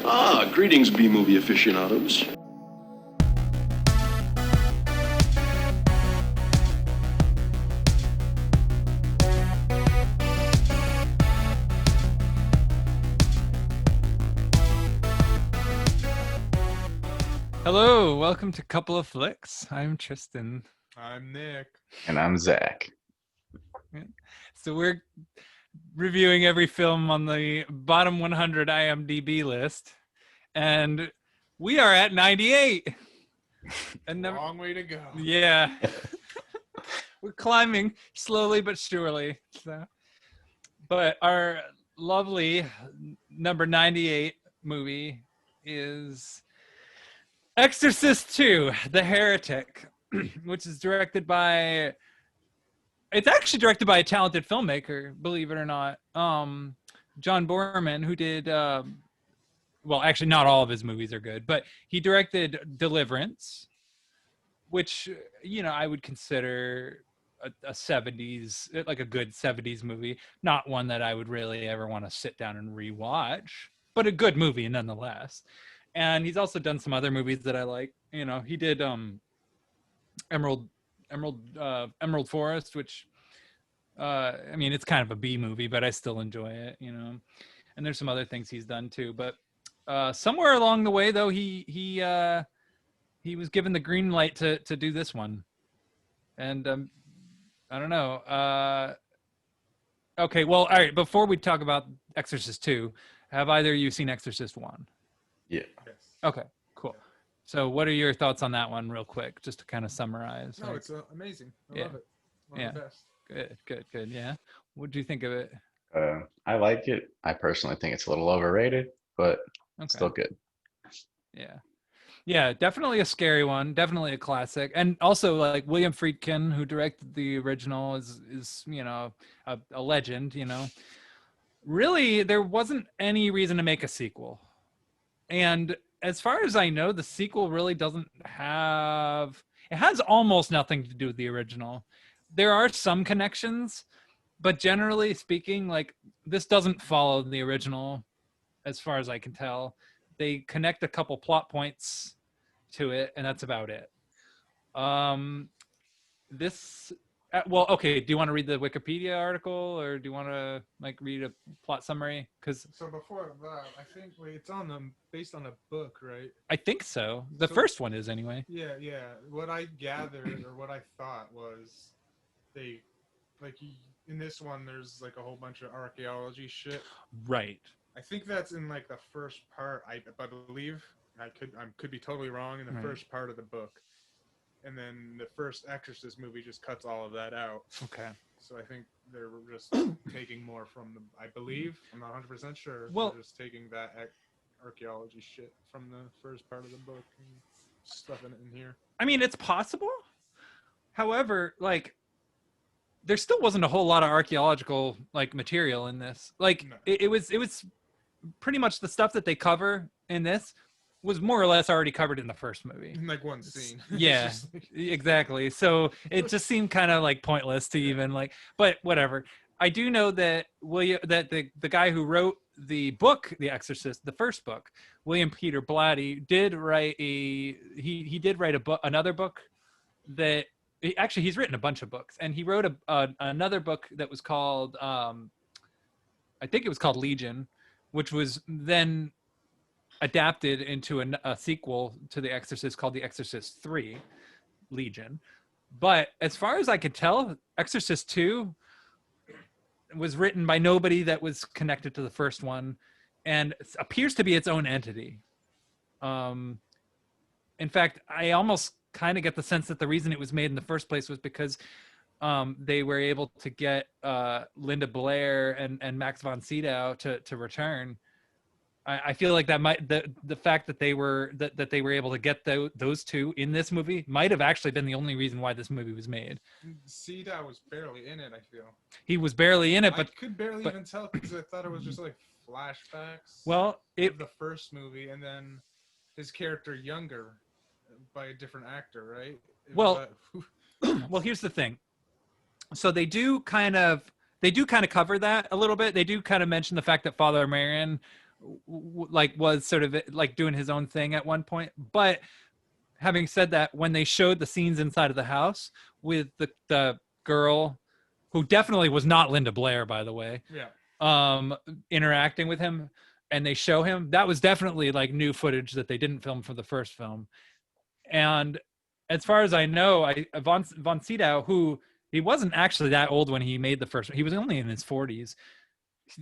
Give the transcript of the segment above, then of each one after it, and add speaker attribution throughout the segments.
Speaker 1: Ah, greetings, B-movie aficionados.
Speaker 2: Hello, welcome to Couple of Flicks. I'm Tristan.
Speaker 3: I'm Nick.
Speaker 4: And I'm Zach.
Speaker 2: So we're reviewing every film on the bottom 100 IMDB list, and we are at 98.
Speaker 3: Long way to go.
Speaker 2: Yeah. We're climbing slowly but surely. But our lovely number 98 movie is Exorcist 2, The Heretic, which is directed by... It's actually directed by a talented filmmaker, believe it or not. John Borman, who did... well, actually, not all of his movies are good, but he directed Deliverance, which, you know, I would consider a 70s, like a good 70s movie. Not one that I would really ever want to sit down and rewatch, but a good movie nonetheless. And he's also done some other movies that I like. You know, he did Emerald Forest, which I mean, it's kind of a B movie, but I still enjoy it, you know. And there's some other things he's done too. But somewhere along the way, though, he was given the green light to do this one. And I don't know. Okay, well, all right. Before we talk about Exorcist 2, have either of you seen Exorcist 1?
Speaker 4: Yeah.
Speaker 3: Yes.
Speaker 2: Okay, cool. So what are your thoughts on that one real quick, just to kind of summarize?
Speaker 3: No, it's amazing. I love it. One of the best.
Speaker 2: Good. Yeah. What do you think of it?
Speaker 4: I like it. I personally think it's a little overrated, but still good.
Speaker 2: Yeah, definitely a scary one. Definitely a classic. And also, like, William Friedkin, who directed the original, is you know, a legend, you know. Really, there wasn't any reason to make a sequel. And as far as I know, the sequel really doesn't have... It has almost nothing to do with the original. There are some connections, but generally speaking, like, this doesn't follow the original, as far as I can tell. They connect a couple plot points to it, and that's about it. Well, okay, do you want to read the Wikipedia article, or do you want to, like, read a plot summary?
Speaker 3: So before that, I think it's based on a book, right?
Speaker 2: I think so. The first one is, anyway.
Speaker 3: Yeah. What I gathered, or what I thought, was in this one, there's like a whole bunch of archaeology shit.
Speaker 2: Right.
Speaker 3: I think that's in like the first part. I believe I could be totally wrong in the first part of the book, and then the first Exorcist movie just cuts all of that out.
Speaker 2: Okay.
Speaker 3: So I think they're just taking more from the. I believe, I'm not 100% sure.
Speaker 2: Well,
Speaker 3: they're just taking that archaeology shit from the first part of the book and stuffing it in here.
Speaker 2: I mean, it's possible. However, like, there still wasn't a whole lot of archaeological, like, material in this. Like, no. it was pretty much the stuff that they cover in this was more or less already covered in the first movie.
Speaker 3: In like one scene.
Speaker 2: Yeah, exactly. So it just seemed kind of like pointless to even like, but whatever. I do know that the guy who wrote the book, The Exorcist, the first book, William Peter Blatty, did write he did write another book that he's written a bunch of books, and he wrote another book that was called I think it was called Legion, which was then adapted into a sequel to The Exorcist called The Exorcist 3, Legion. But as far as I could tell, Exorcist 2 was written by nobody that was connected to the first one, and appears to be its own entity. In fact, I almost kind of get the sense that the reason it was made in the first place was because they were able to get Linda Blair and Max von Sydow to return. I feel like that might the fact that they were able to get those two in this movie might have actually been the only reason why this movie was made.
Speaker 3: Sydow was barely in it, I feel.
Speaker 2: He was barely in it, but
Speaker 3: I could barely even tell because I thought it was just like flashbacks.
Speaker 2: Well,
Speaker 3: of the first movie, and then his character younger by a different actor, right?
Speaker 2: Well, here's the thing. So they do kind of cover that a little bit. They do kind of mention the fact that Father Marion like was sort of like doing his own thing at one point. But having said that, when they showed the scenes inside of the house with the girl, who definitely was not Linda Blair, by the way, interacting with him, and they show him, that was definitely like new footage that they didn't film for the first film. And as far as I know, von Sydow, who he wasn't actually that old when he made the first, he was only in his 40s.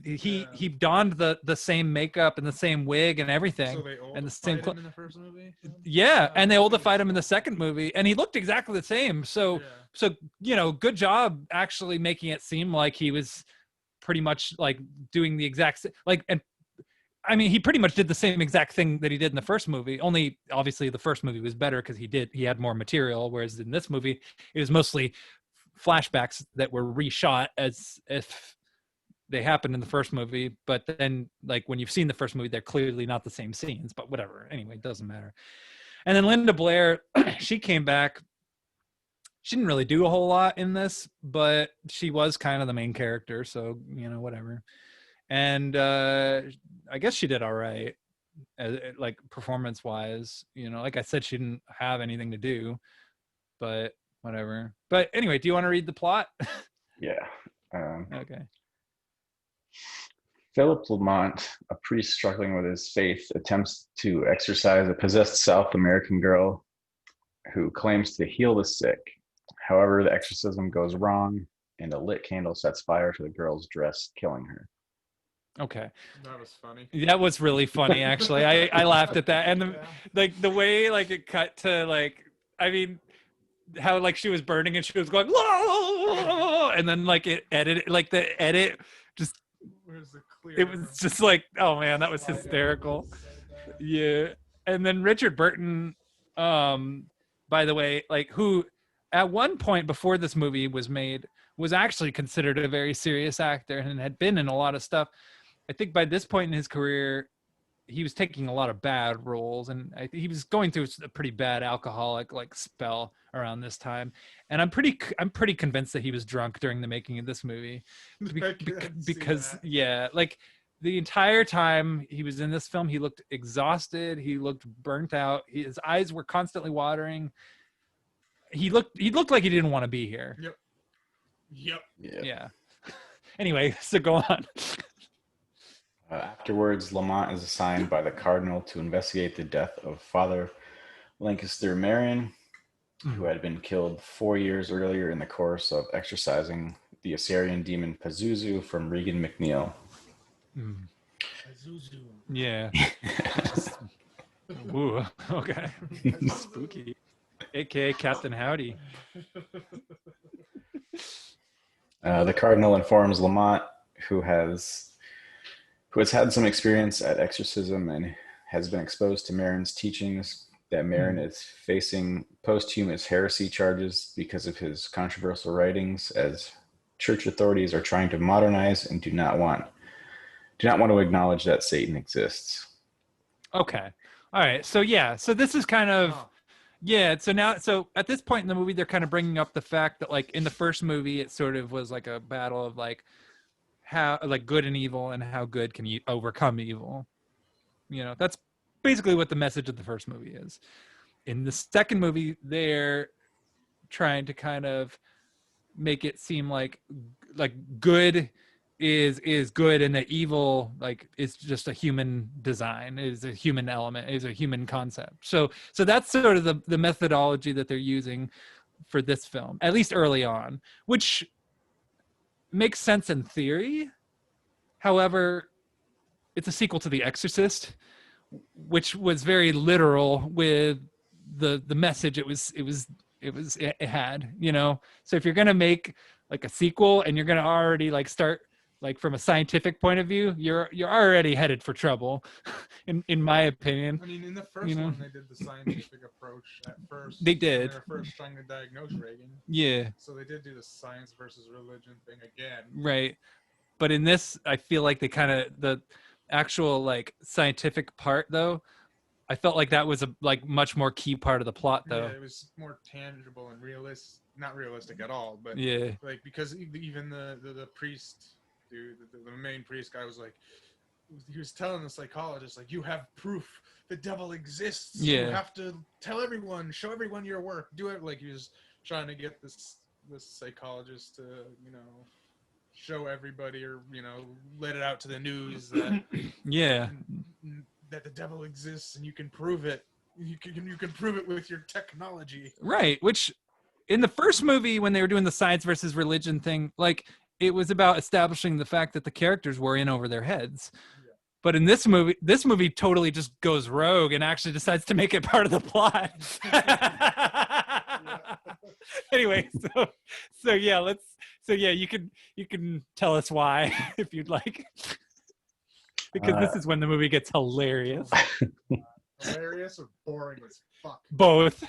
Speaker 2: He donned the same makeup and the same wig and everything,
Speaker 3: So they
Speaker 2: and the same
Speaker 3: him in the first movie.
Speaker 2: yeah, and they oldified him in the second movie, and he looked exactly the same. So you know, good job actually making it seem like he was pretty much like doing the exact like, and I mean, he pretty much did the same exact thing that he did in the first movie. Only obviously the first movie was better because he had more material, whereas in this movie it was mostly flashbacks that were reshot as if they happened in the first movie. But then, like, when you've seen the first movie, they're clearly not the same scenes. But whatever. Anyway, it doesn't matter. And then Linda Blair, she came back. She didn't really do a whole lot in this, but she was kind of the main character, so you know, whatever. And I guess she did all right, like performance wise. You know, like I said, she didn't have anything to do, but whatever. But anyway, do you want to read the plot?
Speaker 4: Yeah.
Speaker 2: Okay.
Speaker 4: Philip Lamont, a priest struggling with his faith, attempts to exorcise a possessed South American girl who claims to heal the sick. However, the exorcism goes wrong, and a lit candle sets fire to the girl's dress, killing her.
Speaker 2: Okay.
Speaker 3: That was funny.
Speaker 2: That was really funny, actually. I laughed at that, and like the way like it cut to like, I mean, how like she was burning and she was going, and then like it edited, like the edit just, it was just like, oh man, that was hysterical. Yeah. And then Richard Burton, by the way, like, who at one point before this movie was made was actually considered a very serious actor and had been in a lot of stuff. I think by this point in his career, he was taking a lot of bad roles, and he was going through a pretty bad alcoholic like spell around this time. And I'm pretty convinced that he was drunk during the making of this movie, because yeah, like the entire time he was in this film, he looked exhausted. He looked burnt out. His eyes were constantly watering. He looked like he didn't want to be here.
Speaker 3: Yep.
Speaker 2: Yeah. Anyway, so go on.
Speaker 4: Afterwards, Lamont is assigned by the cardinal to investigate the death of Father Lancaster Marion, who had been killed 4 years earlier in the course of exorcising the Assyrian demon Pazuzu from Regan McNeil.
Speaker 3: Pazuzu.
Speaker 2: Yeah. Ooh, okay. Spooky. AKA Captain Howdy.
Speaker 4: The cardinal informs Lamont, who has had some experience at exorcism and has been exposed to Marin's teachings, that Marin is facing posthumous heresy charges because of his controversial writings, as church authorities are trying to modernize and do not want to acknowledge that Satan exists.
Speaker 2: Okay. All right. So yeah. So this is kind of yeah. So at this point in the movie, they're kind of bringing up the fact that like in the first movie, it sort of was like a battle of like how like good and evil, and how good can you overcome evil. You know, that's basically what the message of the first movie is. In the second movie, they're trying to kind of make it seem like good is good, and that evil like is just a human design, is a human element, is a human concept. So that's sort of the methodology that they're using for this film, at least early on, which makes sense in theory. However, it's a sequel to The Exorcist, which was very literal with the message it had, you know. So if you're gonna make like a sequel and you're gonna already like start like from a scientific point of view, you're already headed for trouble, in my opinion.
Speaker 3: I mean, in the first one, they did the scientific approach at first.
Speaker 2: They did.
Speaker 3: They were first trying to diagnose Reagan.
Speaker 2: Yeah.
Speaker 3: So they did do the science versus religion thing again.
Speaker 2: Right. But in this, I feel like they kind of, the actual like scientific part though, I felt like that was a like much more key part of the plot though.
Speaker 3: Yeah, it was more tangible and not realistic at all, but
Speaker 2: yeah,
Speaker 3: like because even the priest dude, the main priest guy was like, he was telling the psychologist, like, you have proof the devil exists.
Speaker 2: Yeah.
Speaker 3: You have to tell everyone, show everyone your work, do it. Like, he was trying to get this psychologist to, you know, show everybody, or, you know, let it out to the news that
Speaker 2: Yeah.
Speaker 3: that the devil exists and you can prove it. You can prove it with your technology.
Speaker 2: Right. Which in the first movie, when they were doing the science versus religion thing, like, it was about establishing the fact that the characters were in over their heads.
Speaker 3: Yeah.
Speaker 2: But in this movie totally just goes rogue and actually decides to make it part of the plot. Anyway, so yeah, you can tell us why if you'd like, because this is when the movie gets hilarious.
Speaker 3: Hilarious or boring as fuck?
Speaker 2: Both.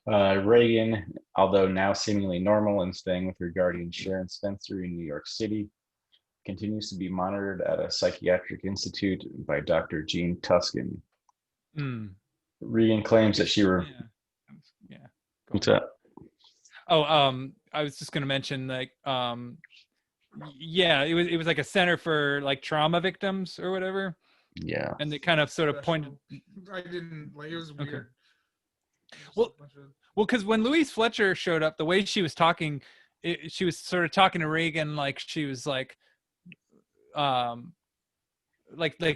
Speaker 4: Reagan, although now seemingly normal and staying with her guardian Sharon Spencer in New York City, continues to be monitored at a psychiatric institute by Dr. Jean Tuskin.
Speaker 2: Mm.
Speaker 4: Regan claims that she
Speaker 2: Yeah.
Speaker 4: What's that?
Speaker 2: Oh, I was just gonna mention, like, yeah, it was like a center for like trauma victims or whatever,
Speaker 4: Yeah.
Speaker 2: and they kind of sort of pointed.
Speaker 3: I didn't like. It was
Speaker 2: Okay.
Speaker 3: weird.
Speaker 2: Well, because when Louise Fletcher showed up, the way she was talking, she was sort of talking to Reagan like she was like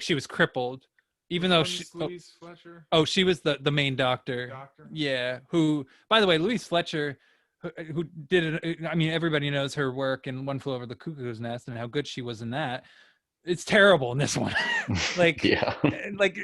Speaker 2: she was crippled, even though she.
Speaker 3: Louise Fletcher.
Speaker 2: Oh, she was the main doctor. Yeah, who, by the way, Louise Fletcher, who did it. I mean, everybody knows her work in One Flew Over the Cuckoo's Nest and how good she was in that. It's terrible in this one. Like,
Speaker 4: Yeah.
Speaker 2: like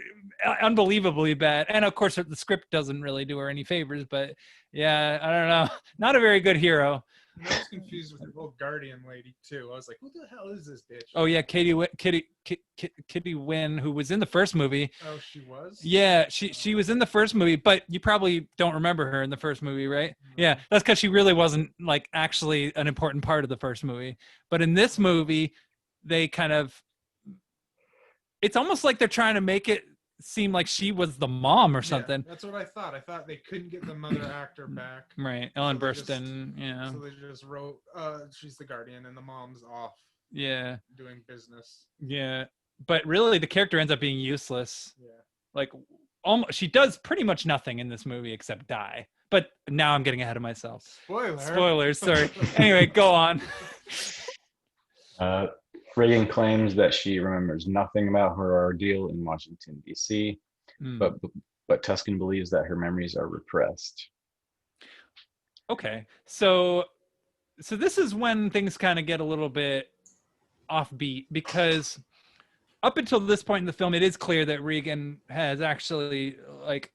Speaker 2: unbelievably bad. And of course, the script doesn't really do her any favors. But yeah, I don't know. Not a very good hero.
Speaker 3: And I was confused with the old Guardian lady too. I was like, "Who the hell is this bitch?"
Speaker 2: Oh yeah, Kitty Wynn, who was in the first movie.
Speaker 3: Oh, she was.
Speaker 2: Yeah, she was in the first movie, but you probably don't remember her in the first movie, right? Yeah, that's because she really wasn't like actually an important part of the first movie. But in this movie, they kind of, it's almost like they're trying to make it seem like she was the mom or something.
Speaker 3: Yeah, that's what I thought. I thought they couldn't get the mother actor back.
Speaker 2: Right, Ellen
Speaker 3: So they just-
Speaker 2: Burstyn. Yeah,
Speaker 3: So they just wrote, she's the Guardian and the mom's off
Speaker 2: yeah,
Speaker 3: doing business.
Speaker 2: yeah. But really, the character ends up being useless.
Speaker 3: Yeah.
Speaker 2: Like, almost, she does pretty much nothing in this movie except die. But now I'm getting ahead of myself. Spoilers, sorry. Anyway, go on.
Speaker 4: Reagan claims that she remembers nothing about her ordeal in Washington, D.C., but Tuskin believes that her memories are repressed.
Speaker 2: Okay, so this is when things kind of get a little bit offbeat, because up until this point in the film, it is clear that Regan has actually like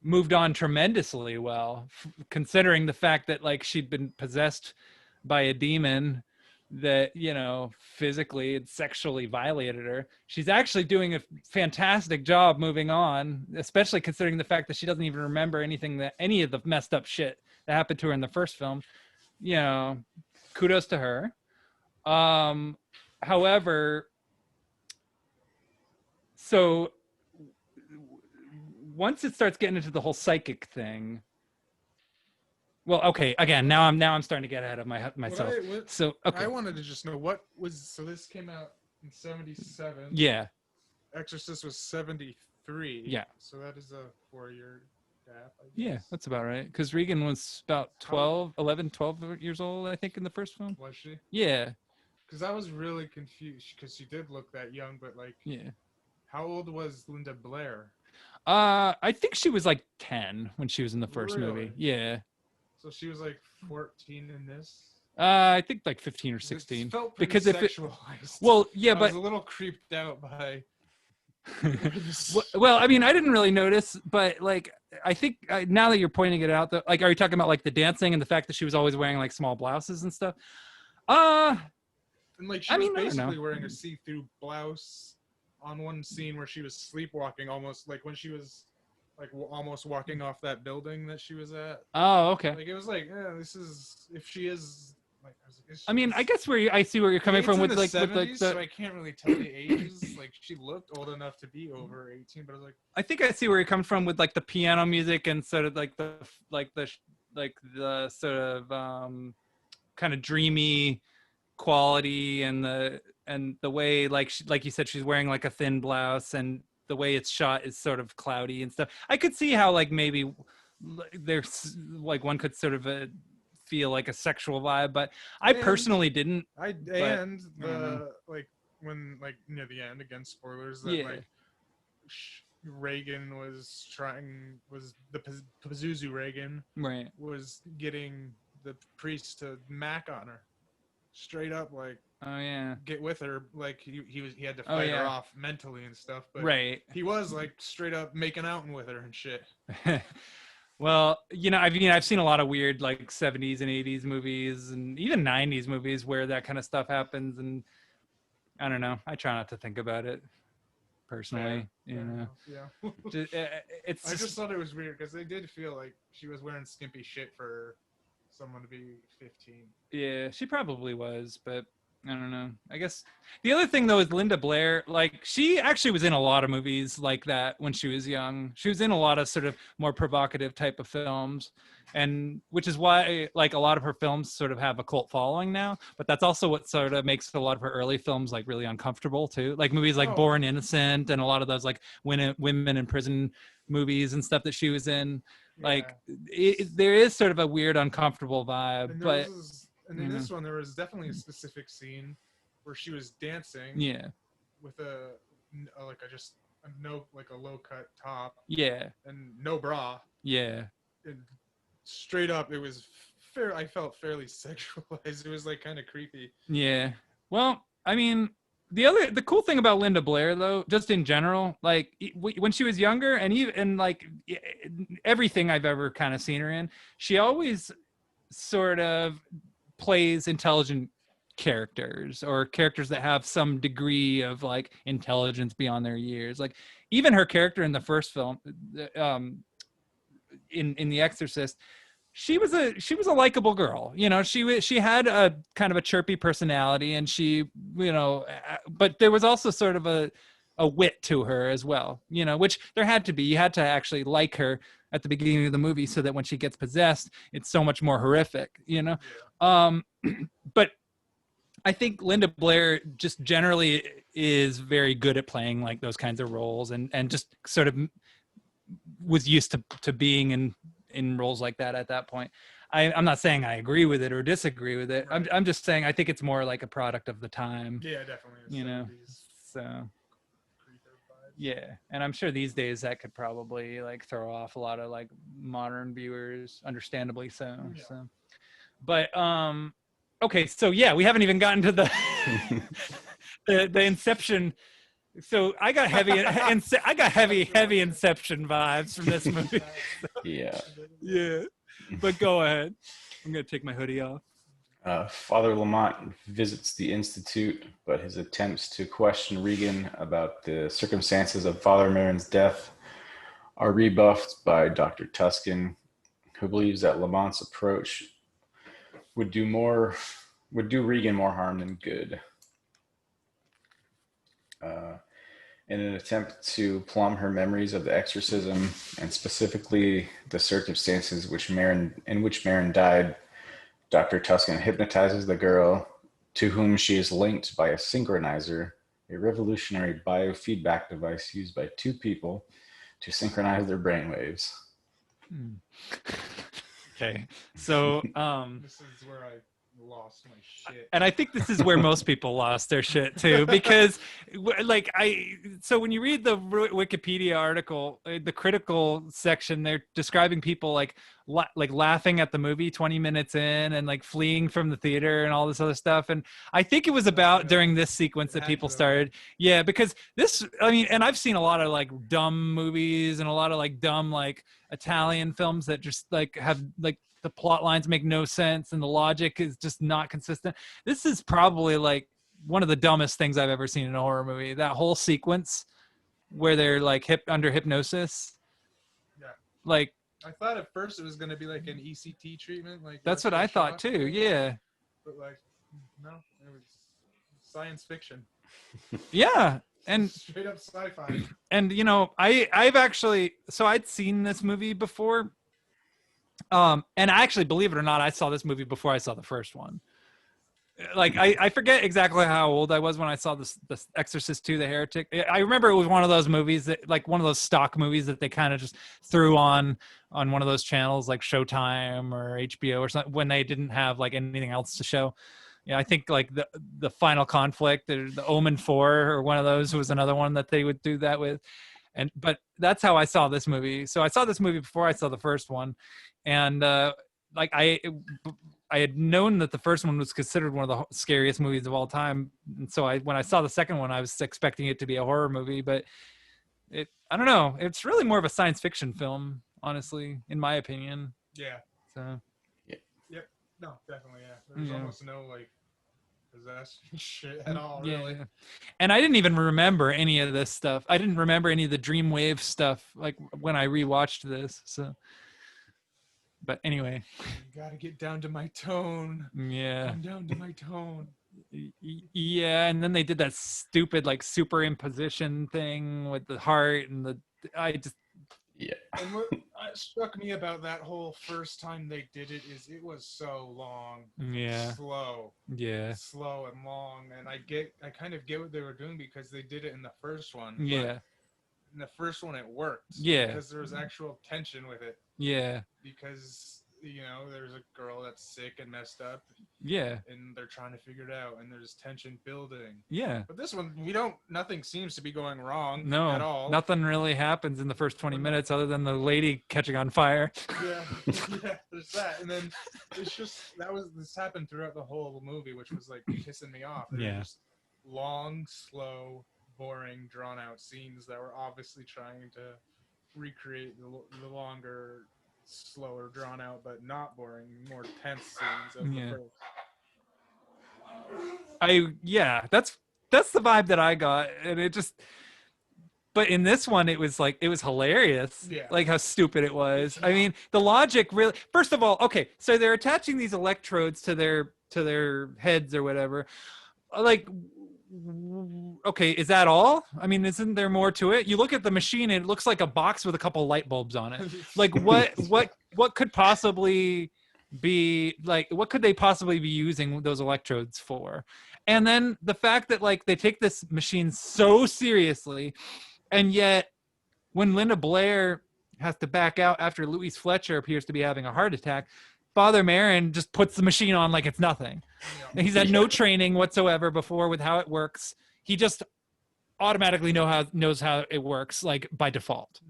Speaker 2: moved on tremendously well, considering the fact that like she'd been possessed by a demon that, you know, physically and sexually violated her. She's actually doing a fantastic job moving on, especially considering the fact that she doesn't even remember any of the messed up shit that happened to her in the first film. You know, kudos to her. However, so once it starts getting into the whole psychic thing, well, okay, again, now I'm starting to get ahead of myself. So, okay.
Speaker 3: I wanted to just know so this came out in 77.
Speaker 2: Yeah.
Speaker 3: Exorcist was 73.
Speaker 2: Yeah.
Speaker 3: So that is a 4-year gap, I guess.
Speaker 2: Yeah, that's about right. Because Regan was about 12 years old, I think, in the first film.
Speaker 3: Was she?
Speaker 2: Yeah.
Speaker 3: Because I was really confused, because she did look that young, but like,
Speaker 2: Yeah.
Speaker 3: how old was Linda Blair?
Speaker 2: I think she was like 10 when she was in the first movie.
Speaker 3: Really?
Speaker 2: Yeah.
Speaker 3: So she was like 14 in this?
Speaker 2: I think like 15 or 16.
Speaker 3: It felt pretty
Speaker 2: because if it,
Speaker 3: sexualized.
Speaker 2: well, yeah,
Speaker 3: I
Speaker 2: but
Speaker 3: was a little creeped out by.
Speaker 2: well, I mean, I didn't really notice, but like, I think now that you're pointing it out, like, are you talking about like the dancing and the fact that she was always wearing like small blouses and stuff?
Speaker 3: And like she was
Speaker 2: I don't know.
Speaker 3: basically wearing a see-through blouse on one scene where she was sleepwalking, almost like when she was like almost walking off that building that she was at.
Speaker 2: Oh, okay.
Speaker 3: Like it was like, yeah, this is if she is. Like,
Speaker 2: I mean, I guess I see where you're coming from with like
Speaker 3: 70s,
Speaker 2: with like the.
Speaker 3: So I can't really tell the ages. Like she looked old enough to be over 18, but I was like.
Speaker 2: I think I see where you're coming from with like the piano music and sort of like the sort of kind of dreamy quality and the way, like like you said, she's wearing like a thin blouse, and the way it's shot is sort of cloudy and stuff. I could see how like maybe there's like one could sort of feel like a sexual vibe, but I personally didn't.
Speaker 3: And the like when like near the end, again spoilers, that like Reagan was Pazuzu Reagan
Speaker 2: Right.
Speaker 3: was getting the priest to mac on her, straight up, like,
Speaker 2: oh yeah,
Speaker 3: get with her, like he had to fight her off mentally and stuff, but
Speaker 2: right.
Speaker 3: he was like straight up making out with her and shit.
Speaker 2: Well, you know, I've seen a lot of weird like 70s and 80s movies and even 90s movies where that kind of stuff happens, and I don't know. I try not to think about it personally. You know, it's
Speaker 3: I just thought it was weird because they did feel like she was wearing skimpy shit for someone to be 15.
Speaker 2: Yeah, she probably was, but I don't know. I guess the other thing though is Linda Blair, like she actually was in a lot of movies like that when she was young. She was in a lot of sort of more provocative type of films, and which is why like a lot of her films sort of have a cult following now, but that's also what sort of makes a lot of her early films like really uncomfortable too. Like movies like Born Innocent and a lot of those like women in prison movies and stuff that she was in. Like there is sort of a weird uncomfortable vibe, but
Speaker 3: and in this one, there was definitely a specific scene where she was dancing.
Speaker 2: Yeah.
Speaker 3: With a low cut top.
Speaker 2: Yeah.
Speaker 3: And no bra.
Speaker 2: Yeah.
Speaker 3: And straight up, it was I felt fairly sexualized. It was like kind of creepy.
Speaker 2: Yeah. Well, I mean, the cool thing about Linda Blair though, just in general, like when she was younger and even like everything I've ever kind of seen her in, she always sort of plays intelligent characters or characters that have some degree of like intelligence beyond their years. Like even her character in the first film, in The Exorcist, she was a likable girl. You know, she had a kind of a chirpy personality, and she, you know, but there was also sort of a wit to her as well, you know, which there had to be. You had to actually like her at the beginning of the movie so that when she gets possessed, it's so much more horrific, you know? But I think Linda Blair just generally is very good at playing like those kinds of roles, and just sort of was used to being in roles like that at that point. I'm not saying I agree with it or disagree with it. Right. I'm just saying I think it's more like a product of the time.
Speaker 3: Yeah, definitely.
Speaker 2: You know, so yeah, and I'm sure these days that could probably like throw off a lot of like modern viewers, understandably so. Yeah. So, but okay, so yeah, we haven't even gotten to the the Inception. So I got heavy Inception vibes from this movie. Yeah. But go ahead. I'm gonna take my hoodie off.
Speaker 4: Father Lamont visits the Institute, but his attempts to question Regan about the circumstances of Father Merrin's death are rebuffed by Dr. Tuscan, who believes that Lamont's approach would do Regan more harm than good. In an attempt to plumb her memories of the exorcism, and specifically the circumstances in which Merrin died, Dr. Tuscan hypnotizes the girl, to whom she is linked by a synchronizer, a revolutionary biofeedback device used by two people to synchronize their brainwaves.
Speaker 2: Okay, so
Speaker 3: this is where I lost my shit,
Speaker 2: and I think this is where most people lost their shit too, because like so when you read the Wikipedia article, the critical section, they're describing people like laughing at the movie 20 minutes in and like fleeing from the theater and all this other stuff. And I think it was about during this sequence that people started, because this, I mean, and I've seen a lot of like dumb movies and a lot of like dumb like Italian films that just like have like the plot lines make no sense and the logic is just not consistent. This is probably like one of the dumbest things I've ever seen in a horror movie. That whole sequence where they're like under hypnosis. Yeah. Like,
Speaker 3: I thought at first it was going to be like an ECT treatment. Like
Speaker 2: that's what I thought too. Yeah.
Speaker 3: But like, no, it was science fiction.
Speaker 2: Yeah. And
Speaker 3: straight up sci-fi.
Speaker 2: And you know, I've actually, so I'd seen this movie before. And I actually, believe it or not, I saw this movie before I saw the first one. like I forget exactly how old I was when I saw this Exorcist 2, The Heretic. I remember it was one of those movies that, like, one of those stock movies that they kind of just threw on one of those channels like Showtime or HBO or something when they didn't have like anything else to show. Yeah, I think like the Final Conflict or the Omen 4 or one of those was another one that they would do that with. But that's how I saw this movie. So I saw this movie before I saw the first one, and like I had known that the first one was considered one of the scariest movies of all time, and so when I saw the second one, I was expecting it to be a horror movie, but I don't know. It's really more of a science fiction film, honestly, in my opinion.
Speaker 3: Yeah.
Speaker 2: So.
Speaker 3: Yep. No, definitely. Yeah. There's almost no like possession shit at all. Really.
Speaker 2: Yeah. And I didn't even remember any of this stuff. I didn't remember any of the Dreamwave stuff like when I rewatched this. So. But anyway,
Speaker 3: you gotta get down to my tone.
Speaker 2: Yeah.
Speaker 3: Come down to my tone.
Speaker 2: Yeah, and then they did that stupid like superimposition thing with the heart and
Speaker 4: Yeah.
Speaker 3: And what struck me about that whole first time they did it is it was so long.
Speaker 2: Yeah.
Speaker 3: Slow.
Speaker 2: Yeah.
Speaker 3: Slow and long, and I kind of get what they were doing because they did it in the first one.
Speaker 2: Yeah.
Speaker 3: In the first one, it worked.
Speaker 2: Yeah.
Speaker 3: Because there was actual tension with it.
Speaker 2: Yeah.
Speaker 3: Because, there's a girl that's sick and messed up.
Speaker 2: Yeah.
Speaker 3: And they're trying to figure it out, and there's tension building.
Speaker 2: Yeah.
Speaker 3: But this one, nothing seems to be going wrong
Speaker 2: No,
Speaker 3: at all.
Speaker 2: nothing really happens in the first 20 minutes other than the lady catching on fire.
Speaker 3: Yeah, there's that. And then it's just, this happened throughout the whole movie, which was like pissing me off.
Speaker 2: Yeah.
Speaker 3: Just long, slow, boring, drawn out scenes that were obviously trying to recreate the longer, slower, drawn out, but not boring, more tense scenes of the first.
Speaker 2: That's the vibe that I got, and it just. But in this one, it was hilarious.
Speaker 3: Yeah.
Speaker 2: Like how stupid it was. I mean, the logic really. First of all, okay, so they're attaching these electrodes to their heads or whatever. Like, okay, is that all? I mean, isn't there more to it? You look at the machine, and it looks like a box with a couple light bulbs on it. Like, what could possibly be like? What could they possibly be using those electrodes for? And then the fact that like they take this machine so seriously, and yet when Linda Blair has to back out after Louise Fletcher appears to be having a heart attack, Father Merrin just puts the machine on like it's nothing. And he's had no training whatsoever before with how it works. He just automatically knows how it works, like by default,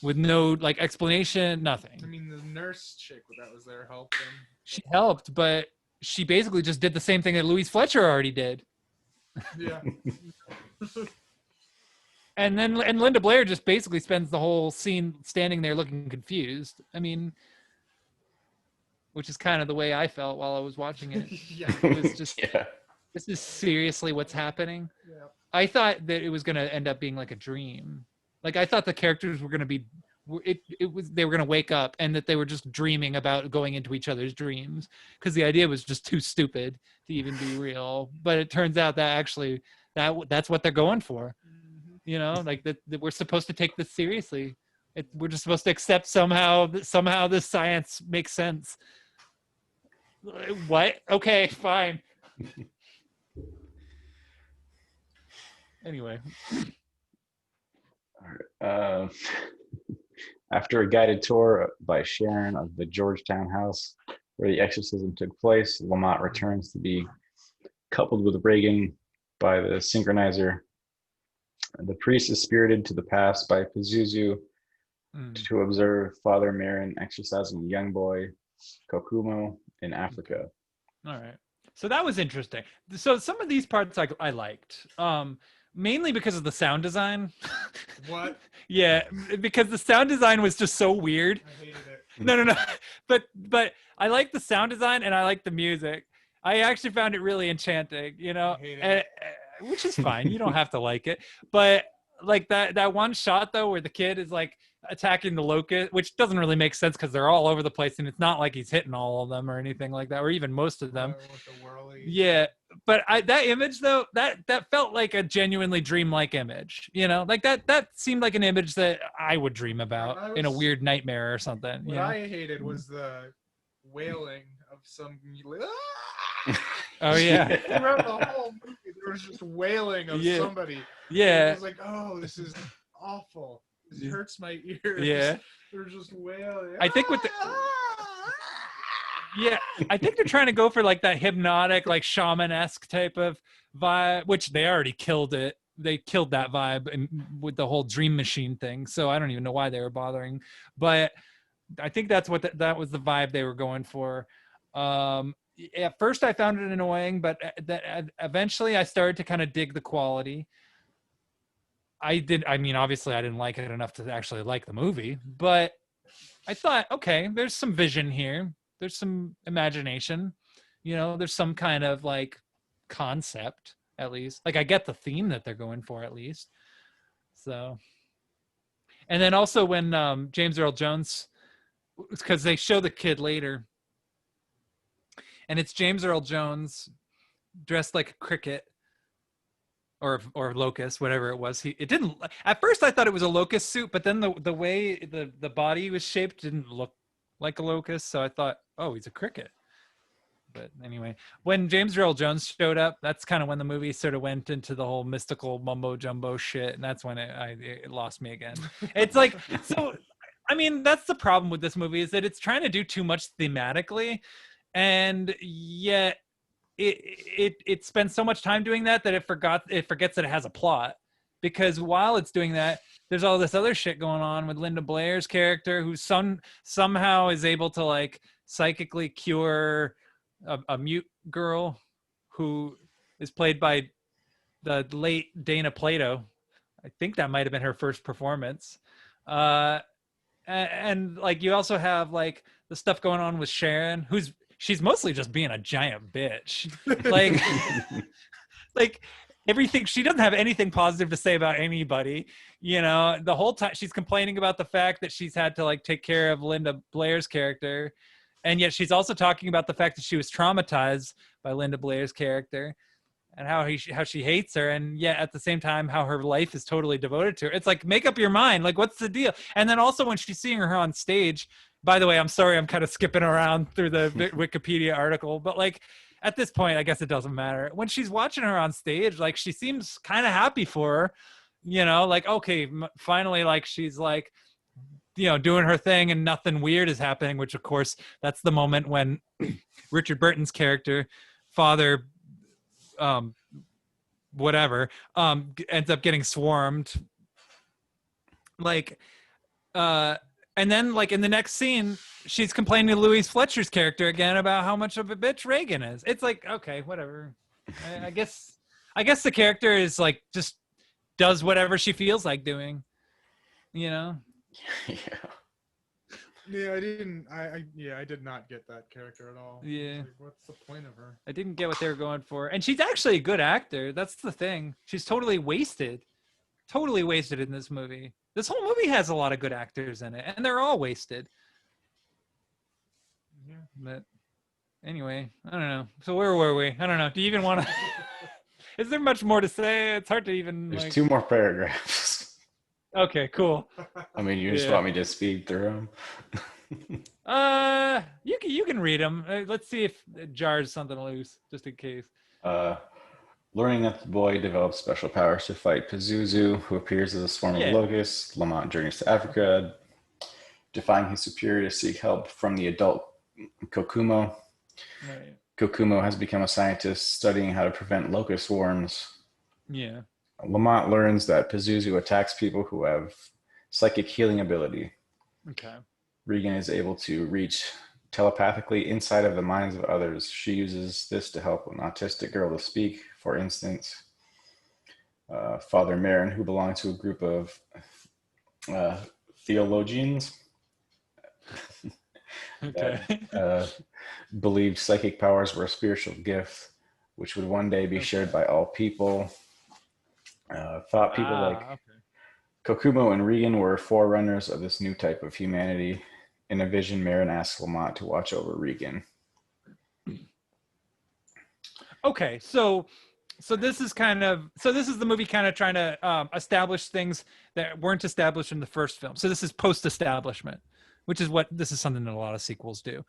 Speaker 2: with no like explanation, nothing.
Speaker 3: I mean, the nurse chick that was there helped him.
Speaker 2: She helped, but she basically just did the same thing that Louise Fletcher already did.
Speaker 3: Yeah.
Speaker 2: And Linda Blair just basically spends the whole scene standing there looking confused. I mean, which is kind of the way I felt while I was watching it.
Speaker 3: Yeah.
Speaker 2: It was just, this is seriously what's happening.
Speaker 3: Yeah.
Speaker 2: I thought that it was going to end up being like a dream. Like I thought the characters were going to be, they were going to wake up and that they were just dreaming about going into each other's dreams because the idea was just too stupid to even be real. But it turns out that actually that's what they're going for. Like that we're supposed to take this seriously. We're just supposed to accept somehow this science makes sense. What? Okay, fine. Anyway.
Speaker 4: After a guided tour by Sharon of the Georgetown house where the exorcism took place, Lamont returns to be coupled with Reagan by the synchronizer. The priest is spirited to the past by Pazuzu to observe Father Merrin exorcising a young boy, Kokumo, in Africa.
Speaker 2: All right. So that was interesting. So some of these parts I liked. Mainly because of the sound design.
Speaker 3: What?
Speaker 2: Yeah, because the sound design was just so weird.
Speaker 3: I hated it.
Speaker 2: No. But I like the sound design and I like the music. I actually found it really enchanting,
Speaker 3: I hated it.
Speaker 2: which is fine. You don't have to like it. But like that one shot though, where the kid is like attacking the locust, which doesn't really make sense because they're all over the place and it's not like he's hitting all of them or anything like that, or even most of them.
Speaker 3: With the whirly.
Speaker 2: Yeah. But that image though, that felt like a genuinely dreamlike image, like that seemed like an image that I would dream about in a weird nightmare or something.
Speaker 3: What I hated was the wailing of some
Speaker 2: Oh yeah.
Speaker 3: Throughout the whole movie, there was just wailing of
Speaker 2: Yeah.
Speaker 3: somebody. And
Speaker 2: Yeah.
Speaker 3: it was like, oh, this is awful. This hurts my ears.
Speaker 2: Yeah.
Speaker 3: They're just wailing.
Speaker 2: I think with the yeah, I think they're trying to go for like that hypnotic, like shaman-esque type of vibe, which they already killed it. They killed that vibe with the whole dream machine thing. So I don't even know why they were bothering, but I think that's what that was the vibe they were going for. At first I found it annoying, but eventually I started to kind of dig the quality. I mean, obviously I didn't like it enough to actually like the movie, but I thought, okay, there's some vision here. There's some imagination, there's some kind of like concept at least. Like I get the theme that they're going for at least. So, and then also when James Earl Jones, because they show the kid later, and it's James Earl Jones dressed like a cricket or locust, whatever it was. It didn't, at first I thought it was a locust suit, but then the way the body was shaped didn't look like a locust, so I thought, oh, he's a cricket. But anyway, when James Earl Jones showed up, that's kind of when the movie sort of went into the whole mystical mumbo jumbo shit, and that's when it lost me again. It's like, so I mean, that's the problem with this movie, is that it's trying to do too much thematically, and yet it spends so much time doing that it forgets that it has a plot. Because while it's doing that, there's all this other shit going on with Linda Blair's character, who somehow is able to like psychically cure a mute girl who is played by the late Dana Plato. I think that might have been her first performance. And like you also have like the stuff going on with Sharon, she's mostly just being a giant bitch. Like, like everything, she doesn't have anything positive to say about anybody. The whole time she's complaining about the fact that she's had to like take care of Linda Blair's character. And yet she's also talking about the fact that she was traumatized by Linda Blair's character and how she hates her. And yet at the same time, how her life is totally devoted to her. It's like, make up your mind. Like, what's the deal? And then also when she's seeing her on stage, by the way, I'm sorry, I'm kind of skipping around through the Wikipedia article, but like at this point, I guess it doesn't matter. When she's watching her on stage, like she seems kind of happy for her, like, okay, finally, like she's like, doing her thing and nothing weird is happening, which of course that's the moment when Richard Burton's character, Father, whatever, ends up getting swarmed. Like, and then like in the next scene, she's complaining to Louise Fletcher's character again about how much of a bitch Reagan is. It's like, okay, whatever. I guess the character is like, just does whatever she feels like doing,
Speaker 4: Yeah.
Speaker 3: Yeah, I did not get that character at all.
Speaker 2: Yeah.
Speaker 3: Like, what's the point of her?
Speaker 2: I didn't get what they were going for. And she's actually a good actor. That's the thing. She's totally wasted in this movie. This whole movie has a lot of good actors in it, and they're all wasted.
Speaker 3: Yeah.
Speaker 2: But anyway, I don't know. So where were we? I don't know. Do you even want to? Is there much more to say? It's hard to even.
Speaker 4: There's 2 more paragraphs.
Speaker 2: Okay, cool.
Speaker 4: I mean, you just want me to speed through them?
Speaker 2: You can read them. Let's see if it jars something loose, just in case.
Speaker 4: Learning that the boy develops special powers to fight Pazuzu, who appears as a swarm of locusts. Lamont journeys to Africa, defying his superior to seek help from the adult Kokumo.
Speaker 2: Right.
Speaker 4: Kokumo has become a scientist studying how to prevent locust swarms.
Speaker 2: Yeah.
Speaker 4: Lamont learns that Pazuzu attacks people who have psychic healing ability.
Speaker 2: Okay.
Speaker 4: Regan is able to reach telepathically inside of the minds of others. She uses this to help an autistic girl to speak. For instance, Father Marin, who belonged to a group of theologians,
Speaker 2: Okay.
Speaker 4: that believed psychic powers were a spiritual gift, which would one day be shared by all people. Thought people like Kokumo and Regan were forerunners of this new type of humanity. In a vision, Marin asks Lamont to watch over Regan.
Speaker 2: Okay, so this is the movie kind of trying to establish things that weren't established in the first film. So this is post-establishment, which is something that a lot of sequels do.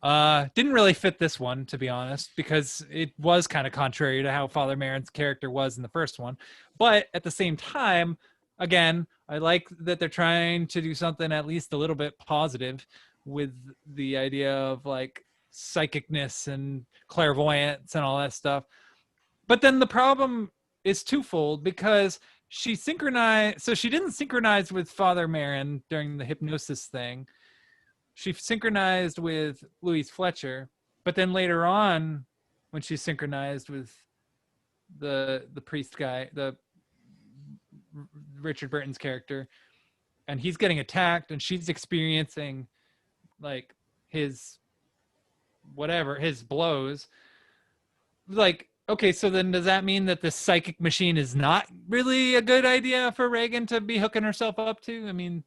Speaker 2: Didn't really fit this one, to be honest, because it was kind of contrary to how Father Merrin's character was in the first one. But at the same time, again, I like that they're trying to do something at least a little bit positive with the idea of like psychicness and clairvoyance and all that stuff. But then the problem is twofold because she synchronized, so she didn't synchronize with Father Merrin during the hypnosis thing. She synchronized with Louise Fletcher, but then later on, when she synchronized with the priest guy, the Richard Burton's character, and he's getting attacked, and she's experiencing like his blows. Like, okay, so then does that mean that the psychic machine is not really a good idea for Reagan to be hooking herself up to? I mean,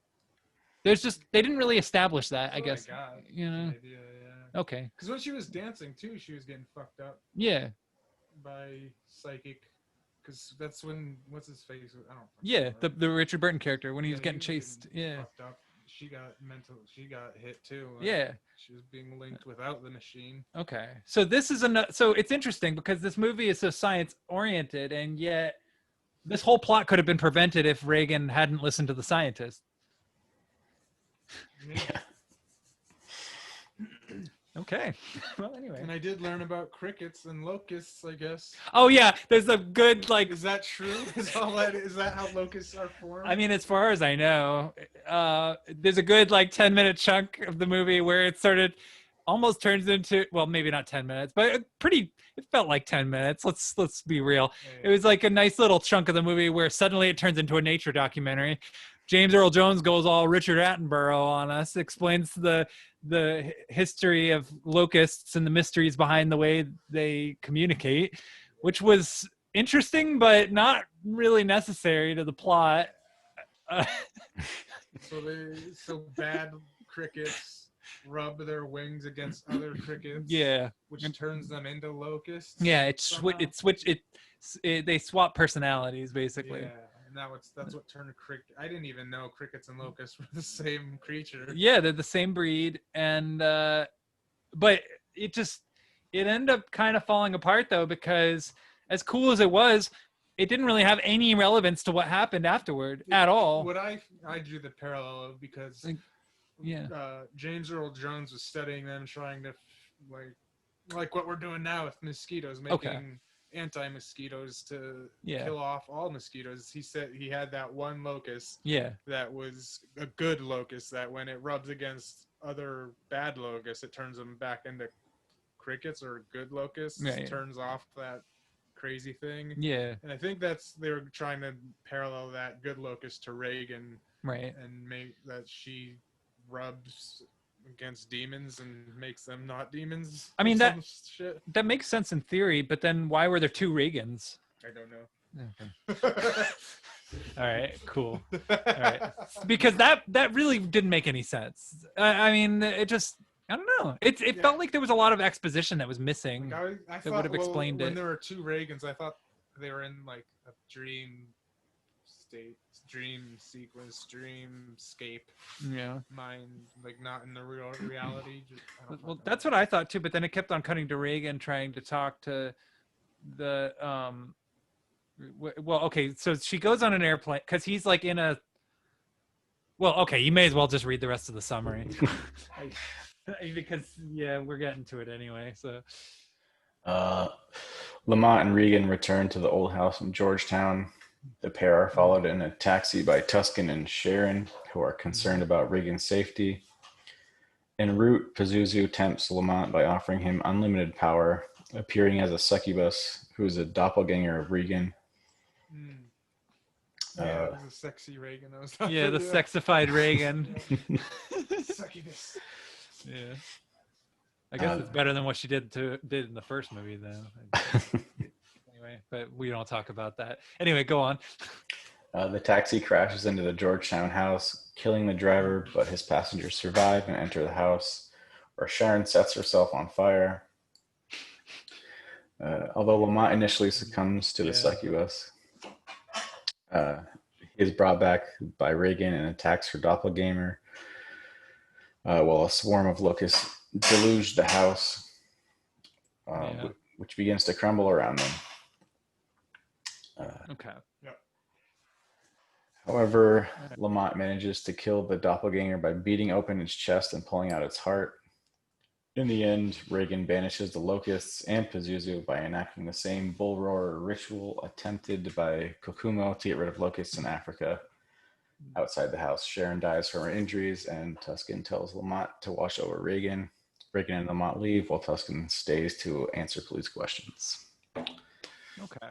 Speaker 2: they didn't really establish that, I guess. You know.
Speaker 3: Idea, yeah.
Speaker 2: Okay.
Speaker 3: Because when she was dancing too, she was getting fucked up
Speaker 2: Yeah.
Speaker 3: by psychic. Because that's when what's his face? I don't.
Speaker 2: Yeah,
Speaker 3: know.
Speaker 2: the Richard Burton character when he was
Speaker 3: Yeah,
Speaker 2: getting chased. Yeah.
Speaker 3: Fucked up. She got hit too.
Speaker 2: Yeah.
Speaker 3: She was being linked without the machine.
Speaker 2: Okay. So this is so it's interesting because this movie is so science oriented, and yet this whole plot could have been prevented if Reagan hadn't listened to the scientist.
Speaker 3: Yeah.
Speaker 2: Okay. Well, anyway.
Speaker 3: And I did learn about crickets and locusts, I guess.
Speaker 2: Oh yeah, there's a good like.
Speaker 3: Is that true? Is that how locusts are formed?
Speaker 2: I mean, as far as I know, there's a good like 10-minute chunk of the movie where it sort of almost turns into, well, maybe not 10 minutes, but it felt like 10 minutes. Let's be real.
Speaker 3: Yeah.
Speaker 2: It was like a nice little chunk of the movie where suddenly it turns into a nature documentary. James Earl Jones goes all Richard Attenborough on us, explains the history of locusts and the mysteries behind the way they communicate, which was interesting, but not really necessary to the plot.
Speaker 3: So bad crickets rub their wings against other crickets.
Speaker 2: Yeah,
Speaker 3: which turns them into locusts.
Speaker 2: yeah.
Speaker 3: Somehow?
Speaker 2: They swap personalities basically.
Speaker 3: Yeah, and that's what turned I didn't even know crickets and locusts were the same creature.
Speaker 2: Yeah, they're the same breed, and but it ended up kind of falling apart though, because as cool as it was, it didn't really have any relevance to what happened afterward at all.
Speaker 3: What I drew the parallel of because
Speaker 2: Yeah.
Speaker 3: James Earl Jones was studying them, trying to like what we're doing now with mosquitoes, making anti-mosquitoes to kill off all mosquitoes. He said he had that one locust that was a good locust that when it rubs against other bad locusts, it turns them back into crickets or good locusts.
Speaker 2: Right.
Speaker 3: Turns off that crazy thing.
Speaker 2: Yeah.
Speaker 3: And I think they were trying to parallel that good locust to Reagan.
Speaker 2: Right.
Speaker 3: And make that she rubs against demons and makes them not demons.
Speaker 2: I mean,
Speaker 3: shit.
Speaker 2: that makes sense in theory, but then why were there two Reagans?
Speaker 3: I don't know.
Speaker 2: Okay. All right, cool. All right, because that really didn't make any sense. I mean, it just, I don't know. It felt like there was a lot of exposition that was missing.
Speaker 3: Like I
Speaker 2: that
Speaker 3: thought,
Speaker 2: would have explained
Speaker 3: when
Speaker 2: it.
Speaker 3: there were two Reagans, I thought they were in like a dream state, dream sequence, dreamscape.
Speaker 2: Yeah.
Speaker 3: Mind, like not in the real reality.
Speaker 2: Well, that's what I thought too. But then it kept on cutting to Reagan trying to talk to the well, okay, so she goes on an airplane because he's like in a. Well, okay, you may as well just read the rest of the summary. Because we're getting to it anyway. So
Speaker 4: Lamont and Regan return to the old house in Georgetown. The pair are followed in a taxi by Tuscan and Sharon, who are concerned about Regan's safety. En route, Pazuzu tempts Lamont by offering him unlimited power, appearing as a succubus who is a doppelganger of Regan.
Speaker 3: Yeah, it was a sexy Reagan.
Speaker 2: The sexified Reagan.
Speaker 3: Succubus.
Speaker 2: Yeah. I guess it's better than what she did in the first movie, though. Anyway, but we don't talk about that. Anyway, go on.
Speaker 4: The taxi crashes into the Georgetown house, killing the driver, but his passengers survive and enter the house, where Sharon sets herself on fire. Although Lamont initially succumbs to the succubus, he is brought back by Reagan and attacks her doppelganger, while a swarm of locusts deluge the house,
Speaker 2: Yeah.
Speaker 4: which begins to crumble around them.
Speaker 2: Okay.
Speaker 4: However, Lamont manages to kill the doppelganger by beating open its chest and pulling out its heart. In the end, Reagan banishes the locusts and Pazuzu by enacting the same bull roar ritual attempted by Kokumo to get rid of locusts in Africa. Outside the house, Sharon dies from her injuries, and Tuscan tells Lamont to watch over Reagan. Reagan and Lamont leave, while Tuscan stays to answer police questions.
Speaker 2: Okay.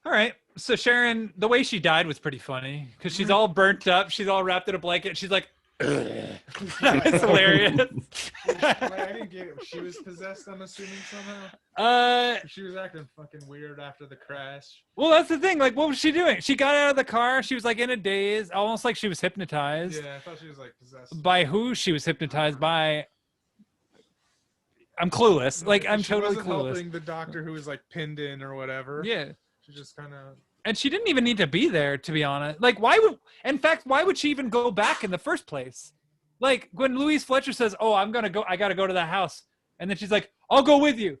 Speaker 2: All right. So Sharon, the way she died was pretty funny because she's all burnt up. She's all wrapped in a blanket. She's like, it's hilarious.
Speaker 3: Like, I didn't get it. She was possessed, I'm assuming, somehow. She was acting fucking weird after the crash.
Speaker 2: Well, that's the thing. Like, what was she doing? She got out of the car. She was like in a daze, almost like she was hypnotized.
Speaker 3: Yeah, I thought she was like possessed.
Speaker 2: By who she was hypnotized by? I'm clueless. Like, I'm
Speaker 3: she
Speaker 2: totally
Speaker 3: wasn't
Speaker 2: clueless.
Speaker 3: helping the doctor who was like pinned in or whatever.
Speaker 2: Yeah.
Speaker 3: She just kind of.
Speaker 2: And she didn't even need to be there, to be honest. Like, why would she even go back in the first place? Like, when Louise Fletcher says, "Oh, I gotta go to the house," and then she's like, "I'll go with you."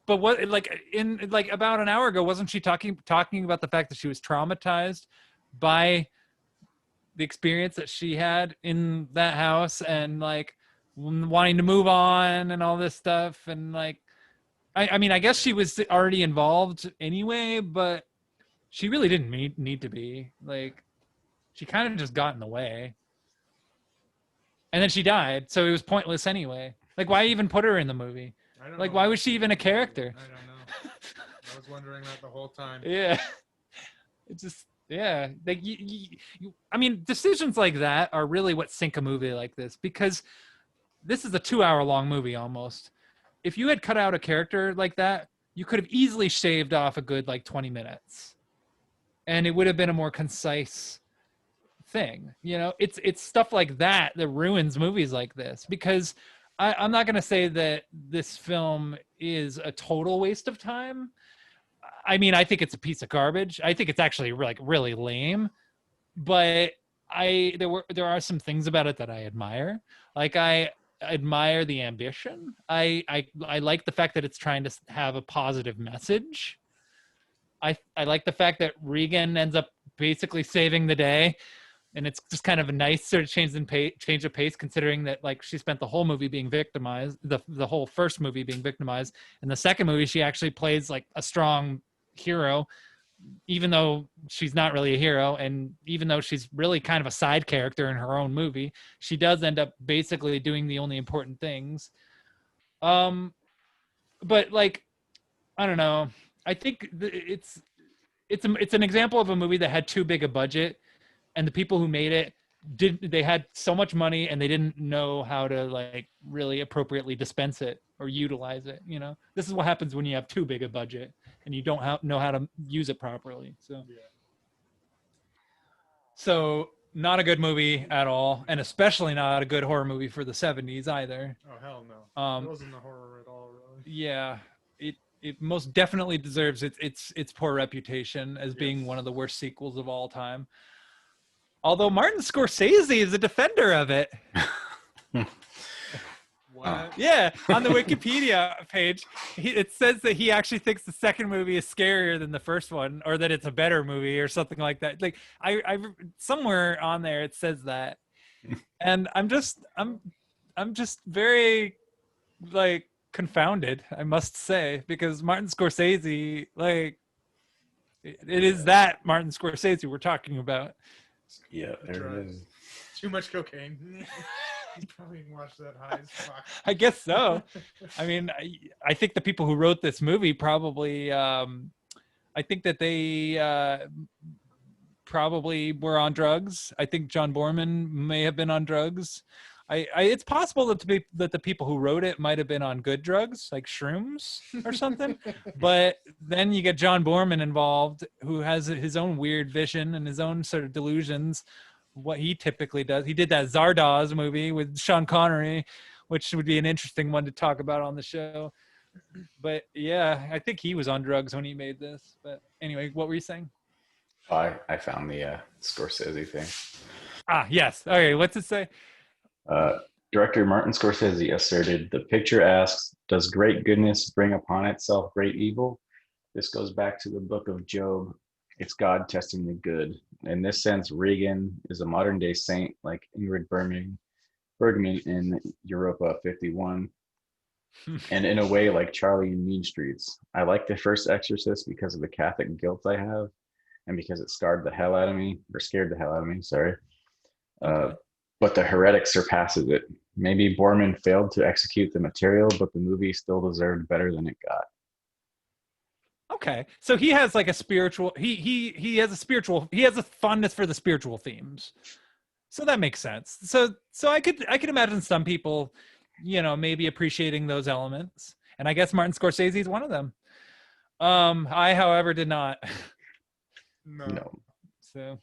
Speaker 2: But what, like, in like about an hour ago, wasn't she talking about the fact that she was traumatized by the experience that she had in that house and like wanting to move on and all this stuff and like. I mean, I guess she was already involved anyway, but she really didn't need to be. Like, she kind of just got in the way. And then she died, so it was pointless anyway. Like, why even put her in the movie?
Speaker 3: I don't
Speaker 2: Like,
Speaker 3: know.
Speaker 2: why was she even a character?
Speaker 3: I don't know. I was wondering that the whole time.
Speaker 2: Yeah. It just, yeah. Like, I mean, decisions like that are really what sink a movie like this because this is a 2-hour-long movie almost. If you had cut out a character like that, you could have easily shaved off a good like 20 minutes and it would have been a more concise thing. You know, it's stuff like that that ruins movies like this because I'm not going to say that this film is a total waste of time. I mean, I think it's a piece of garbage. I think it's actually like really lame, but there are some things about it that I admire. Like I admire the ambition. I like the fact that it's trying to have a positive message. I like the fact that Regan ends up basically saving the day, and it's just kind of a nice sort of change of pace, considering that like she spent the whole movie being victimized, the whole first movie being victimized, and the second movie she actually plays like a strong hero, even though she's not really a hero, and even though she's really kind of a side character in her own movie, she does end up basically doing the only important things. But like, I don't know. I think it's an example of a movie that had too big a budget, and the people who made it they had so much money and they didn't know how to like really appropriately dispense it or utilize it. You know, this is what happens when you have too big a budget and you don't know how to use it properly. So not a good movie at all, and especially not a good horror movie for the 70s either.
Speaker 3: Oh hell no! It wasn't a horror at all, really.
Speaker 2: Yeah, it most definitely deserves its poor reputation as being one of the worst sequels of all time. Although Martin Scorsese is a defender of it.
Speaker 3: What?
Speaker 2: Yeah, on the Wikipedia page, it says that he actually thinks the second movie is scarier than the first one, or that it's a better movie, or something like that. Like I somewhere on there it says that, and I'm just very like confounded, I must say, because Martin Scorsese, like, it is that Martin Scorsese we're talking about.
Speaker 4: Yeah, there it is.
Speaker 3: Too much cocaine. He's probably watched that high as fuck.
Speaker 2: I guess so. I mean, I think the people who wrote this movie probably, I think that they probably were on drugs. I think John Borman may have been on drugs. It's possible that the people who wrote it might have been on good drugs, like shrooms or something. But then you get John Borman involved, who has his own weird vision and his own sort of delusions. What he typically does. He did that Zardoz movie with Sean Connery, which would be an interesting one to talk about on the show. But yeah, I think he was on drugs when he made this. But anyway, what were you saying?
Speaker 4: Oh, I found the Scorsese thing.
Speaker 2: Ah, yes. Okay, what's it say?
Speaker 4: Director Martin Scorsese asserted, "The picture asks, does great goodness bring upon itself great evil? This goes back to the book of Job. It's God testing the good. In this sense, Regan is a modern day saint like Ingrid Bergman in Europa 51, and in a way like Charlie in Mean Streets. I like the first Exorcist because of the Catholic guilt I have, and because it scared the hell out of me, sorry.
Speaker 2: Okay.
Speaker 4: But the Heretic surpasses it. Maybe Borman failed to execute the material, but the movie still deserved better than it got."
Speaker 2: Okay, so he has like a spiritual. He has a spiritual. He has a fondness for the spiritual themes, so that makes sense. So I could imagine some people, maybe appreciating those elements, and I guess Martin Scorsese is one of them. I, however, did not.
Speaker 3: No.
Speaker 4: No.
Speaker 2: So.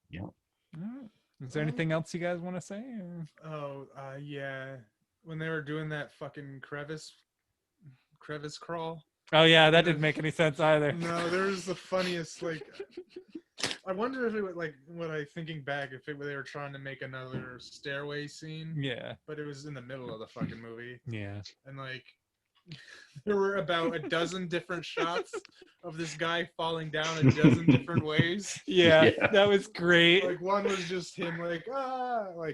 Speaker 4: Yeah.
Speaker 2: Is there anything else you guys want to say? Or?
Speaker 3: Oh, yeah. When they were doing that fucking crevice crawl.
Speaker 2: Oh yeah, that didn't make any sense either.
Speaker 3: No, there was the funniest, like, I wonder if it would, like, when I thinking back, if they were trying to make another stairway scene,
Speaker 2: Yeah.
Speaker 3: but it was in the middle of the fucking movie,
Speaker 2: Yeah.
Speaker 3: and like, there were about a dozen different shots of this guy falling down a dozen different ways.
Speaker 2: Yeah,
Speaker 4: Yeah.
Speaker 2: that was great.
Speaker 3: Like, one was just him, like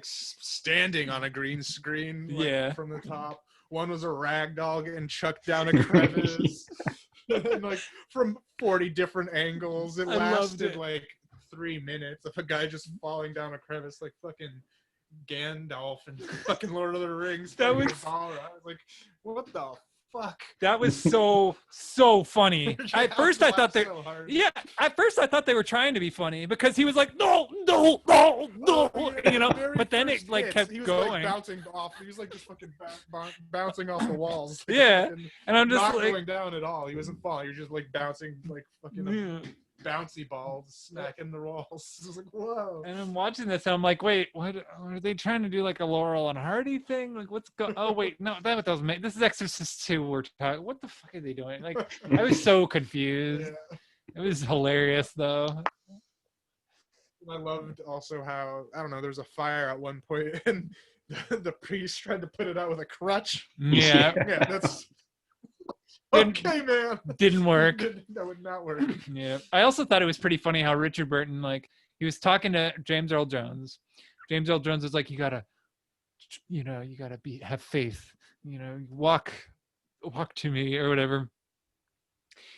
Speaker 3: standing on a green screen, like,
Speaker 2: Yeah.
Speaker 3: from the top. One was a rag doll getting chucked down a crevice, and like from 40 different angles. It
Speaker 2: I loved
Speaker 3: lasted
Speaker 2: it.
Speaker 3: like 3 minutes of a guy just falling down a crevice, like fucking Gandalf and fucking Lord of the Rings.
Speaker 2: That
Speaker 3: fucking
Speaker 2: was-
Speaker 3: Valra. I was like, what the fuck?
Speaker 2: That was so funny. At first I thought they
Speaker 3: so hard.
Speaker 2: yeah, at first I thought they were trying to be funny because he was like, no, no, no, no,
Speaker 3: Very
Speaker 2: but then
Speaker 3: first
Speaker 2: it like
Speaker 3: hits,
Speaker 2: kept
Speaker 3: he was
Speaker 2: going.
Speaker 3: like bouncing off. He was like just fucking bouncing off the walls. Like,
Speaker 2: Yeah,
Speaker 3: fucking
Speaker 2: and I'm just
Speaker 3: not
Speaker 2: like,
Speaker 3: going down at all. He wasn't falling. He was just like bouncing like fucking
Speaker 2: yeah.
Speaker 3: bouncy balls, smacking the walls. It was like, whoa.
Speaker 2: And I'm watching this and I'm like, wait, what are they trying to do, like a Laurel and Hardy thing? Like what's oh wait, no, that doesn't make this is Exorcist 2 we're talking. What the fuck are they doing? Like I was so confused.
Speaker 3: Yeah.
Speaker 2: It was hilarious though.
Speaker 3: And I loved also how, I don't know, there was a fire at one point and the priest tried to put it out with a crutch.
Speaker 2: Yeah.
Speaker 3: Yeah, that's
Speaker 2: Didn't-
Speaker 3: okay, man.
Speaker 2: Didn't work.
Speaker 3: That would not work.
Speaker 2: Yeah. I also thought it was pretty funny how Richard Burton, like, he was talking to James Earl Jones. James Earl Jones was like, you gotta have faith, walk to me or whatever.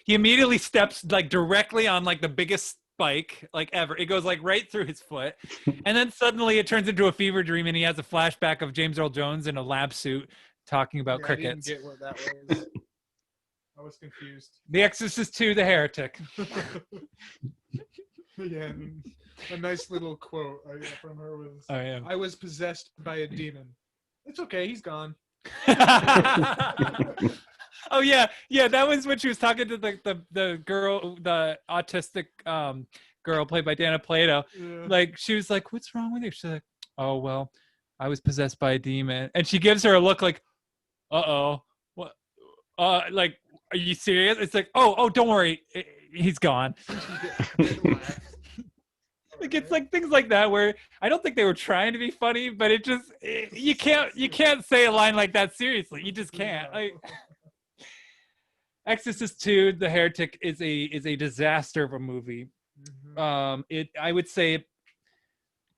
Speaker 2: He immediately steps like directly on like the biggest spike like ever. It goes like right through his foot. And then suddenly it turns into a fever dream and he has a flashback of James Earl Jones in a lab suit talking about
Speaker 3: Yeah,
Speaker 2: crickets.
Speaker 3: I didn't get what that was. I was confused.
Speaker 2: The Exorcist 2, The Heretic.
Speaker 3: Yeah, and a nice little quote I got from her was,
Speaker 2: Oh yeah.
Speaker 3: I was possessed by a demon. It's okay, he's gone.
Speaker 2: Oh yeah, that was when she was talking to the girl, the autistic girl played by Dana Plato.
Speaker 3: Yeah.
Speaker 2: Like she was like, what's wrong with you? She's like, oh well, I was possessed by a demon. And she gives her a look like, uh-oh, what, like, are you serious? It's like, oh, don't worry, he's gone. Like it's like things like that where I don't think they were trying to be funny, but it just you can't say a line like that seriously. You just can't. Like Exorcist 2, The Heretic is a disaster of a movie.
Speaker 3: Mhm.
Speaker 2: I would say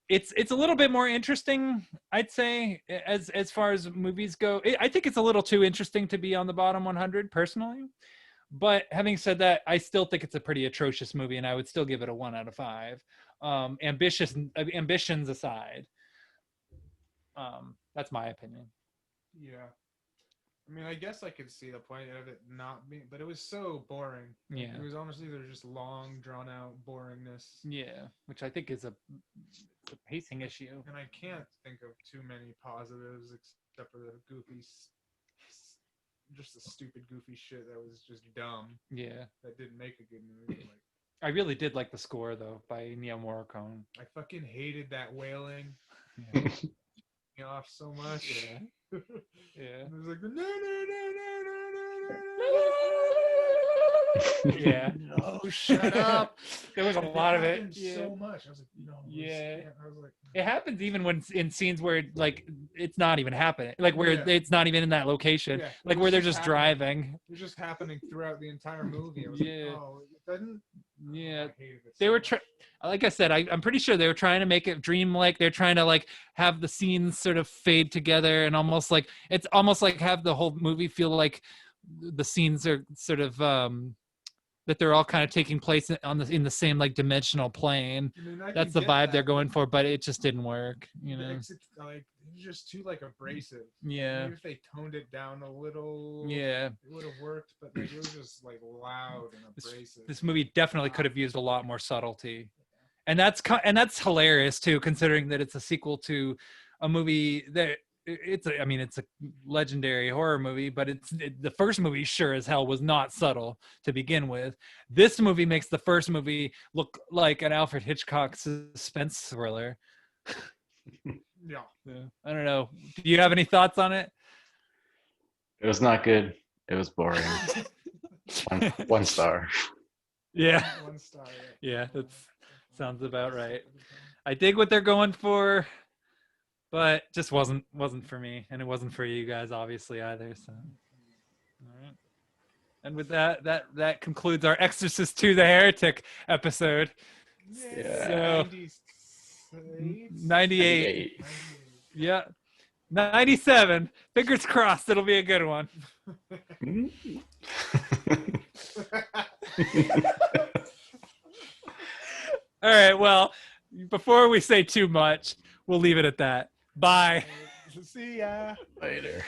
Speaker 2: it's a little bit more interesting, I'd say, as far as movies go. I think it's a little too interesting to be on the bottom 100 personally. But having said that, I still think it's a pretty atrocious movie, and I would still give it a 1 out of 5. Ambitions aside, that's my opinion.
Speaker 3: Yeah. I mean, I guess I could see the point of it not being, but it was so boring.
Speaker 2: Yeah.
Speaker 3: It was honestly, there's just long, drawn out boringness.
Speaker 2: Yeah, which I think is a pacing issue.
Speaker 3: And I can't think of too many positives except for the goofy, just the stupid, goofy shit that was just dumb.
Speaker 2: Yeah,
Speaker 3: That didn't make a good movie. Like,
Speaker 2: I really did like the score though by Ennio Morricone.
Speaker 3: I fucking hated that wailing.
Speaker 2: Yeah.
Speaker 3: Me off so much.
Speaker 2: Yeah.
Speaker 3: It was like the no.
Speaker 2: Yeah.
Speaker 3: No, shut up.
Speaker 2: There was a lot of it.
Speaker 3: happened
Speaker 2: Yeah.
Speaker 3: so much. I was like, no.
Speaker 2: Yeah.
Speaker 3: I was like,
Speaker 2: It happens even when in scenes where like it's not even happening, like where
Speaker 3: Yeah.
Speaker 2: it's not even in that location,
Speaker 3: Yeah,
Speaker 2: like
Speaker 3: it
Speaker 2: where
Speaker 3: was
Speaker 2: they're
Speaker 3: just
Speaker 2: just
Speaker 3: happening.
Speaker 2: driving.
Speaker 3: it was just happening throughout the entire movie. I was
Speaker 2: Yeah.
Speaker 3: like, oh, it doesn't.
Speaker 2: Yeah.
Speaker 3: I hated it
Speaker 2: They
Speaker 3: so
Speaker 2: were
Speaker 3: much.
Speaker 2: like I said, I'm pretty sure they were trying to make it dreamlike. They're trying to like have the scenes sort of fade together and almost like it's almost like have the whole movie feel like the scenes are sort of that they're all kind of taking place in the same like dimensional plane.
Speaker 3: I mean, I
Speaker 2: That's
Speaker 3: can
Speaker 2: the
Speaker 3: get
Speaker 2: vibe they're
Speaker 3: that,
Speaker 2: going for, but it just didn't work, you
Speaker 3: but
Speaker 2: know.
Speaker 3: it's like it's just too like abrasive.
Speaker 2: Yeah.
Speaker 3: Maybe if they toned it down a little,
Speaker 2: Yeah.
Speaker 3: it would have worked. But like, it was just like loud and abrasive.
Speaker 2: This movie definitely could have used a lot more subtlety, and that's hilarious too, considering that it's a sequel to a movie that I mean it's a legendary horror movie, but the first movie sure as hell was not subtle to begin with. This movie makes the first movie look like an Alfred Hitchcock suspense thriller.
Speaker 3: Yeah.
Speaker 2: Yeah. I don't know. Do you have any thoughts on it?
Speaker 4: It was not good. It was boring. One star.
Speaker 2: Yeah.
Speaker 3: 1 star.
Speaker 2: Yeah, that sounds about right. I dig what they're going for, but just wasn't for me, and it wasn't for you guys obviously either. So, all right. And with that concludes our Exorcist 2: The Heretic episode.
Speaker 4: Yeah.
Speaker 2: So 98.
Speaker 4: 98.
Speaker 2: Yeah. 97. Fingers crossed it'll be a good one. All right, well, before we say too much, we'll leave it at that. Bye.
Speaker 3: See ya.
Speaker 4: Later.